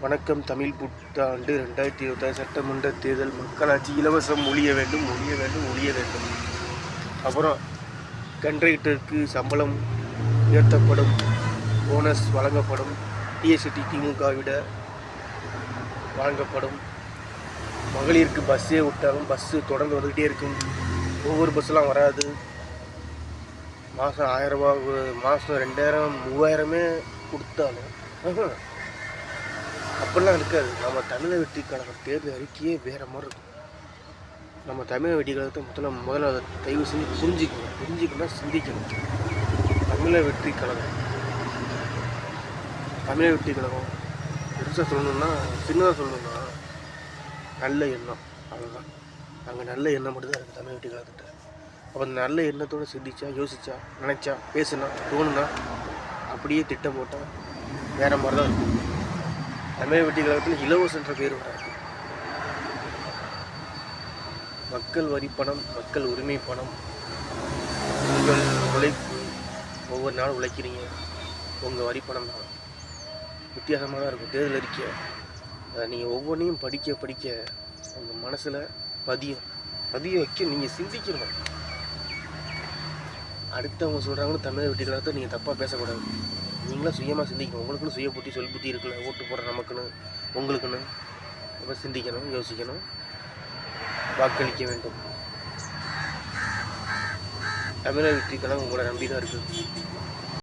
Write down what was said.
வணக்கம். தமிழ் புத்தாண்டு 2026 சட்டமன்ற தேர்தல். மக்களாட்சி. இலவசம் ஒழிய வேண்டும், ஒழிய வேண்டும், ஒழிய வேண்டும். அப்புறம் கண்ட்ராக்டருக்கு சம்பளம் உயர்த்தப்படும், போனஸ் வழங்கப்படும், டிஎஸ்டி திமுகவிட வழங்கப்படும். மகளிருக்கு பஸ்ஸே விட்டாலும் பஸ்ஸு தொடர்ந்து வந்துக்கிட்டே இருக்கும். ஒவ்வொரு பஸ்ஸெலாம் வராது. மாதம் 1000 ரூபா, மாதம் 2000 3000 கொடுத்தாலும் அப்படிலாம் இருக்காது. நம்ம தமிழக வெற்றி கழகம் தேர்தல் அறிக்கையே வேறு மாதிரி இருக்கும். நம்ம தமிழக வெற்றி கழகத்தை முதல்ல அதை தயவு செஞ்சு புரிஞ்சுக்கணும், சிந்திக்கணும். தமிழக வெற்றி கழகம் பெருசாக சொல்லணுன்னா, சின்னதாக சொல்லணுன்னா நல்ல எண்ணம், அவ்வளோதான். அங்கே நல்ல எண்ணம் மட்டும்தான் இருக்குது தமிழக வெற்றி கழகத்திட்ட. அப்போ அந்த நல்ல எண்ணத்தோடு சிந்திச்சா, யோசிச்சா, நினச்சா, பேசுனா, தோணுனா, அப்படியே திட்டம் போட்டால் வேறு மாதிரி தான் இருக்கும். தமிழக வெற்றி கழகத்தில் இலவசன்ற பேர் வராது. மக்கள் வரி பணம், மக்கள் உரிமை பணம், உங்கள் உழைப்பு, ஒவ்வொரு நாளும் உழைக்கிறீங்க, உங்கள் வரி பணம் தான். வித்தியாசமாக தான் இருக்கும் தேர்தல் அறிக்கை. நீங்கள் ஒவ்வொன்றையும் படிக்க உங்கள் மனசில் பதிய வைக்க நீங்கள் சிந்திக்கணும். அடுத்தவங்க சொல்கிறாங்கன்னு தமிழக வெற்றி கழகத்தை நீங்கள் தப்பாக பேசக்கூடாது. நீங்களாம் சுயமாக சிந்திக்கணும். உங்களுக்குன்னு சுய புத்தி, சொல் புத்தி இருக்குல்ல, ஓட்டு போடுற நமக்குன்னு, உங்களுக்குன்னு. அப்போ சிந்திக்கணும், யோசிக்கணும், வாக்களிக்க வேண்டும். தமிழக வெற்றி கழகம் உங்களை நம்பி தான் இருக்குது.